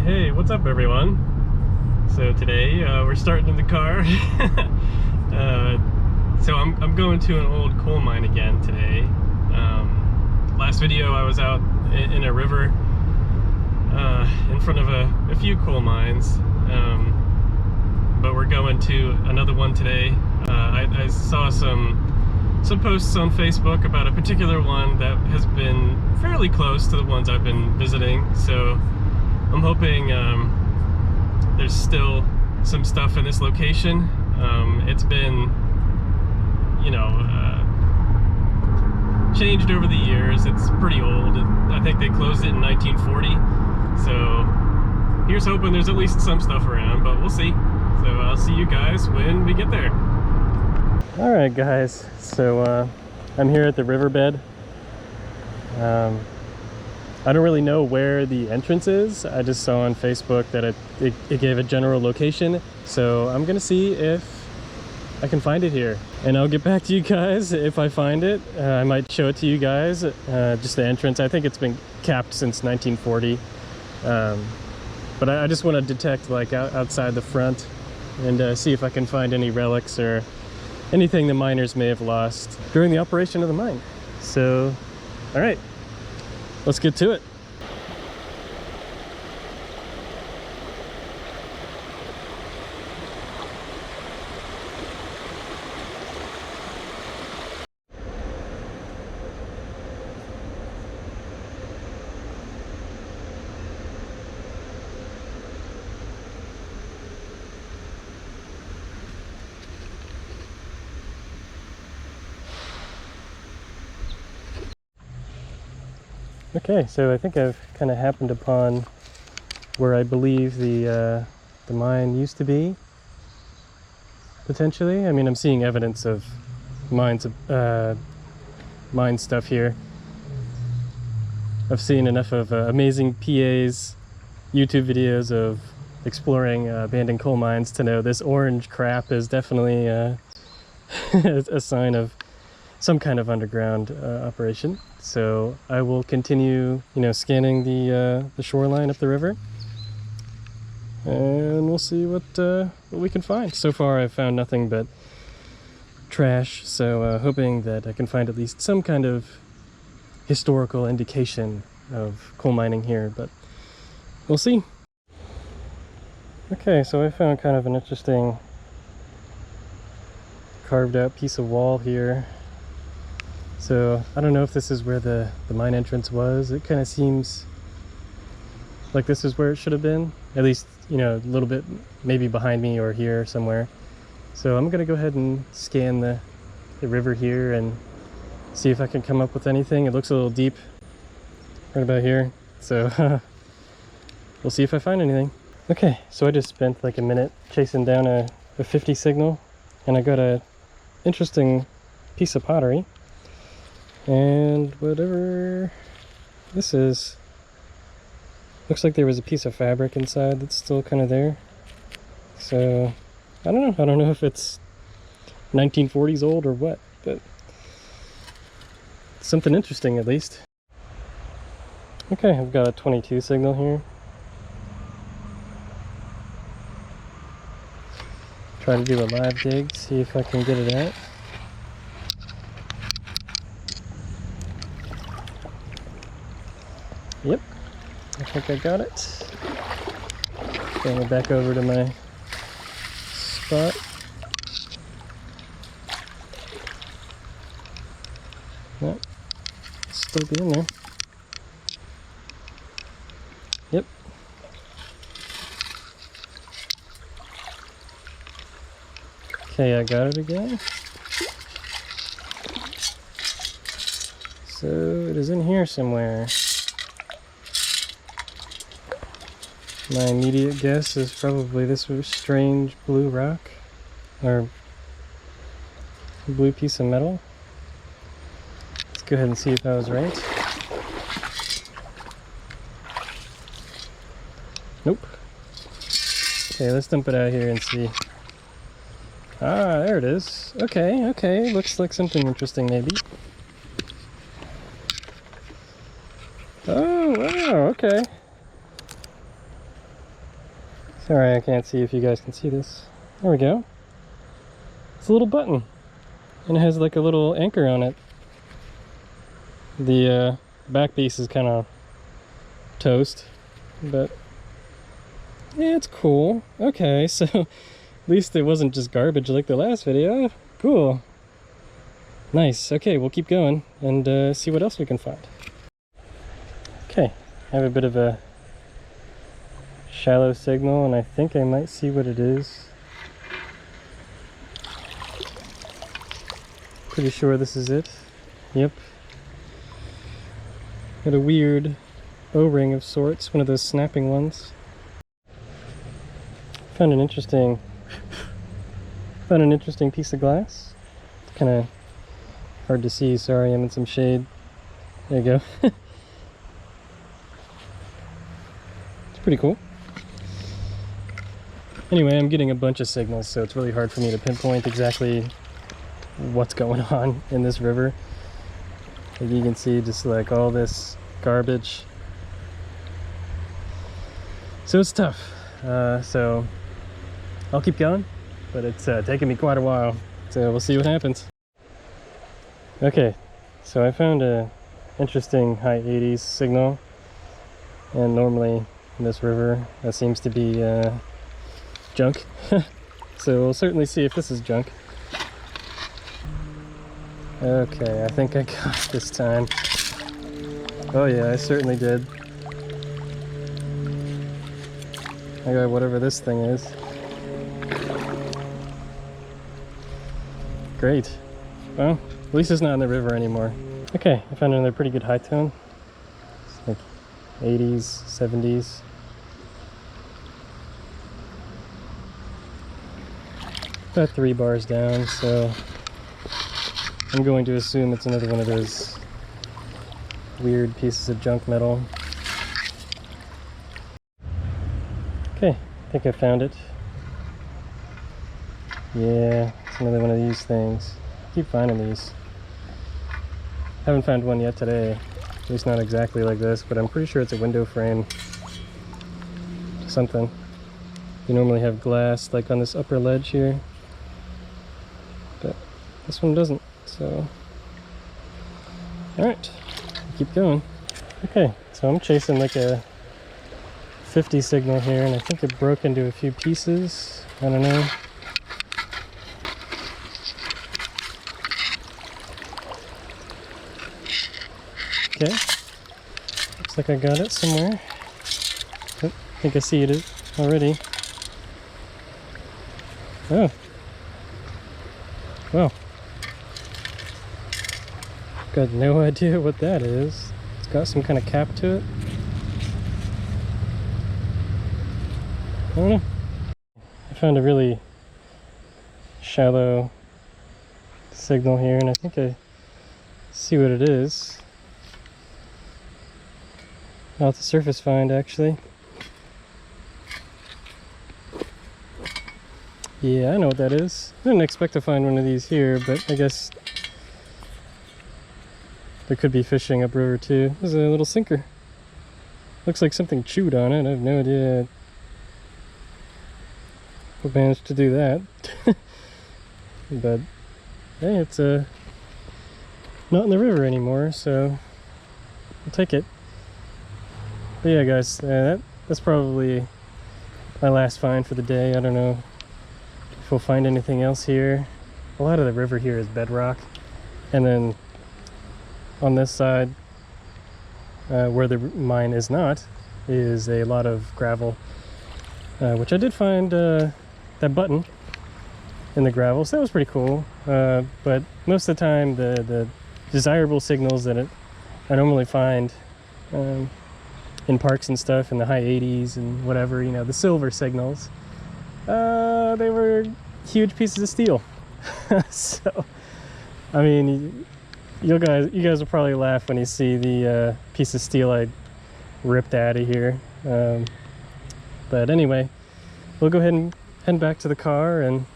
Hey, what's up everyone? So today we're starting in the car. So I'm going to an old coal mine again today. Last video I was out in a river in front of a few coal mines, but we're going to another one today. I saw some posts on Facebook about a particular one that has been fairly close to the ones I've been visiting, so I'm hoping there's still some stuff in this location. It's been, you know, changed over the years. It's pretty old. I think they closed it in 1940. So here's hoping there's at least some stuff around, but we'll see. So I'll see you guys when we get there. All right, guys. So I'm here at the riverbed. I don't really know where the entrance is. I just saw on Facebook that it gave a general location. So I'm gonna see if I can find it here. And I'll get back to you guys if I find it. I might show it to you guys, just the entrance. I think it's been capped since 1940. But I just want to detect like outside the front and see if I can find any relics or anything the miners may have lost during the operation of the mine. So, all right. Let's get to it. Okay, so I think I've kind of happened upon where I believe the mine used to be, potentially. I mean, I'm seeing evidence of mine stuff here. I've seen enough of Amazing PA's YouTube videos of exploring abandoned coal mines to know this orange crap is definitely a sign of some kind of underground operation. So I will continue, scanning the shoreline up the river, and we'll see what we can find. So far, I've found nothing but trash. So hoping that I can find at least some kind of historical indication of coal mining here, but we'll see. Okay, so I found kind of an interesting carved out piece of wall here. So I don't know if this is where the mine entrance was. It kind of seems like this is where it should have been, at least, a little bit maybe behind me or here somewhere. So I'm gonna go ahead and scan the river here and see if I can come up with anything. It looks a little deep right about here, so we'll see if I find anything. Okay, so I just spent like a minute chasing down a 50 signal, and I got a interesting piece of pottery. And whatever this is, looks like there was a piece of fabric inside that's still kind of there. So I don't know if it's 1940s old or what, but something interesting at least. Okay, I've got a 22 signal here. Try to do a live dig, see if I can get it out. Yep, I think I got it. Bring it back over to my spot. Nope, still be in there. Yep. Okay, I got it again. So it is in here somewhere. My immediate guess is probably this strange blue rock, or blue piece of metal. Let's go ahead and see if I was right. Nope. Okay, let's dump it out here and see. Ah, there it is. Okay, looks like something interesting maybe. Oh, wow, okay. Sorry, I can't see if you guys can see this. There we go. It's a little button, and it has like a little anchor on it. The back piece is kind of toast, but yeah, it's cool. Okay, so at least it wasn't just garbage like the last video. Cool. Nice. Okay, we'll keep going and see what else we can find. Okay, I have a bit of a shallow signal, and I think I might see what it is. Pretty sure this is it. Yep. Got a weird O-ring of sorts, one of those snapping ones. Found an interesting piece of glass. It's kind of hard to see, sorry, I'm in some shade. There you go. It's pretty cool. Anyway, I'm getting a bunch of signals, so it's really hard for me to pinpoint exactly what's going on in this river. Like you can see just like all this garbage. So it's tough. So I'll keep going, but it's taking me quite a while. So we'll see what happens. Okay, so I found a interesting high 80s signal, and normally in this river that seems to be junk. So we'll certainly see if this is junk. Okay, I think I got it this time. Oh yeah, I certainly did. I got whatever this thing is. Great. Well, at least it's not in the river anymore. Okay, I found another pretty good high tone. It's like 80s, 70s. About 3 bars down, so I'm going to assume it's another one of those weird pieces of junk metal. Okay, I think I found it. Yeah, it's another one of these things. I keep finding these. Haven't found one yet today. At least not exactly like this, but I'm pretty sure it's a window frame. Something. You normally have glass like on this upper ledge here, but this one doesn't. So, alright, keep going. Okay, so I'm chasing like a 50 signal here, and I think it broke into a few pieces. I don't know. Okay, looks like I got it somewhere. Oh, I think I see it already. Oh, well. Got no idea what that is. It's got some kind of cap to it. I don't know. I found a really shallow signal here, and I think I see what it is. Not the surface find, actually. Yeah, I know what that is. I didn't expect to find one of these here, but I guess there could be fishing upriver too. There's a little sinker. Looks like something chewed on it. I have no idea who managed to do that. But hey, it's not in the river anymore, so I'll take it. But yeah, guys, that's probably my last find for the day. I don't know if we'll find anything else here. A lot of the river here is bedrock, and then on this side, where the mine is not, is a lot of gravel, which I did find that button in the gravel, so that was pretty cool. But most of the time, the desirable signals that I normally find in parks and stuff, in the high 80s and whatever, you know, the silver signals, they were huge pieces of steel. So, I mean, you guys will probably laugh when you see the piece of steel I ripped out of here. But anyway, we'll go ahead and head back to the car, and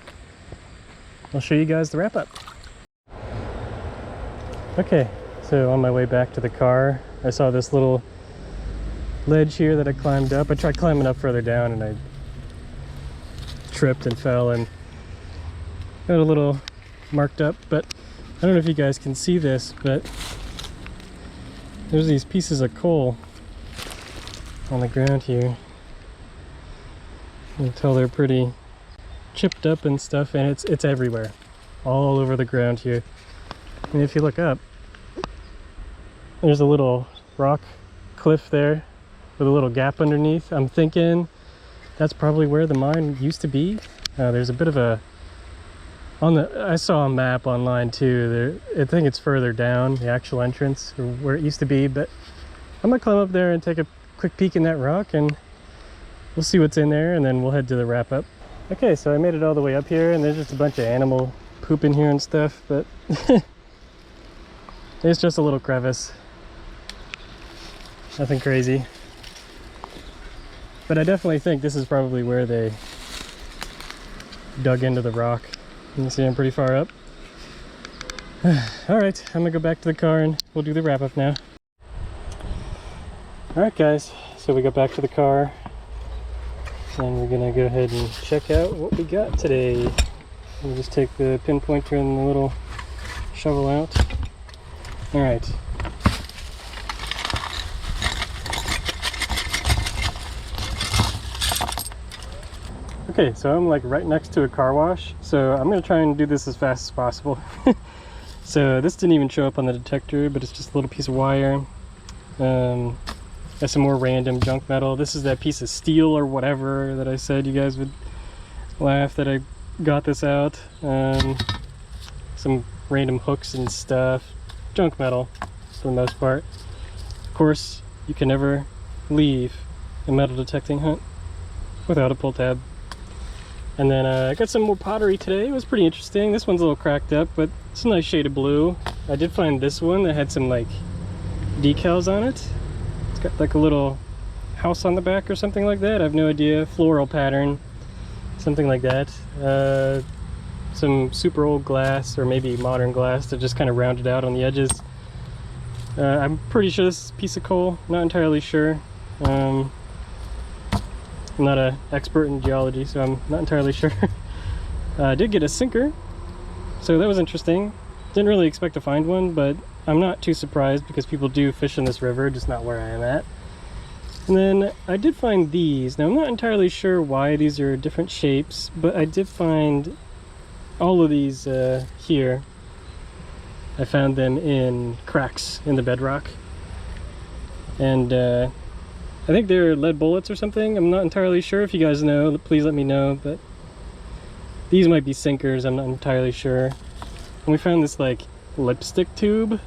I'll show you guys the wrap up. Okay, so on my way back to the car, I saw this little ledge here that I climbed up. I tried climbing up further down, and I tripped and fell and got a little marked up. But I don't know if you guys can see this, but there's these pieces of coal on the ground here. You can tell they're pretty chipped up and stuff, and it's everywhere, all over the ground here. And if you look up, there's a little rock cliff there with a little gap underneath. I'm thinking that's probably where the mine used to be. There's a bit of a I saw a map online too. I think it's further down, the actual entrance, or where it used to be. But I'm gonna climb up there and take a quick peek in that rock, and we'll see what's in there, and then we'll head to the wrap up. Okay, so I made it all the way up here, and there's just a bunch of animal poop in here and stuff, but it's just a little crevice. Nothing crazy. But I definitely think this is probably where they dug into the rock. You can see I'm pretty far up. Alright, I'm gonna go back to the car and we'll do the wrap up now. Alright guys, so we got back to the car and we're gonna go ahead and check out what we got today. We'll just take the pinpointer and the little shovel out. Alright. Okay, so I'm like right next to a car wash, so I'm gonna try and do this as fast as possible. So this didn't even show up on the detector, but it's just a little piece of wire. There's some more random junk metal. This is that piece of steel or whatever that I said you guys would laugh that I got this out. Some random hooks and stuff. Junk metal for the most part. Of course, you can never leave a metal detecting hunt without a pull tab. And then I got some more pottery today. It was pretty interesting. This one's a little cracked up, but it's a nice shade of blue. I did find this one that had some like decals on it. It's got like a little house on the back or something like that. I have no idea. Floral pattern, something like that. Some super old glass, or maybe modern glass, that just kind of rounded out on the edges. I'm pretty sure this is a piece of coal. Not entirely sure. I'm not an expert in geology, so I'm not entirely sure. I did get a sinker, so that was interesting. Didn't really expect to find one, but I'm not too surprised because people do fish in this river, just not where I am at. And then I did find these. Now I'm not entirely sure why these are different shapes, but I did find all of these here. I found them in cracks in the bedrock. And I think they're lead bullets or something. I'm not entirely sure. If you guys know, please let me know. But these might be sinkers. I'm not entirely sure. And we found this like lipstick tube.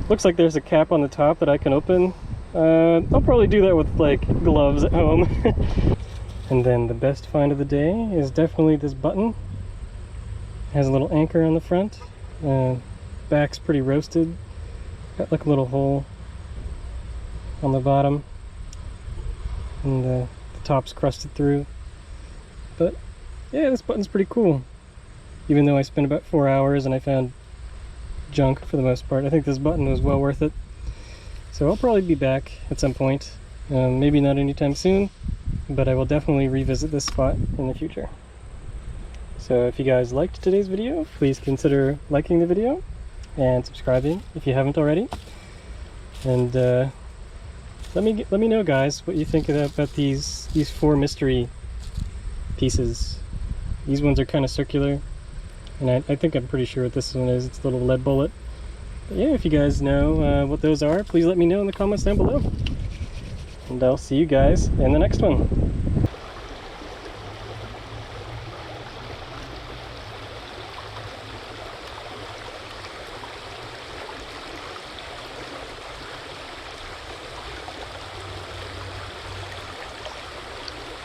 Looks like there's a cap on the top that I can open. I'll probably do that with like gloves at home. And then the best find of the day is definitely this button. It has a little anchor on the front. Back's pretty roasted. Got like a little hole on the bottom. And the top's crusted through. But yeah, this button's pretty cool. Even though I spent about 4 hours and I found junk for the most part, I think this button was well worth it. So I'll probably be back at some point. Maybe not anytime soon, but I will definitely revisit this spot in the future. So if you guys liked today's video, please consider liking the video and subscribing if you haven't already. And let me know, guys, what you think about these 4 mystery pieces. These ones are kind of circular, and I think I'm pretty sure what this one is. It's a little lead bullet. But yeah, if you guys know what those are, please let me know in the comments down below. And I'll see you guys in the next one.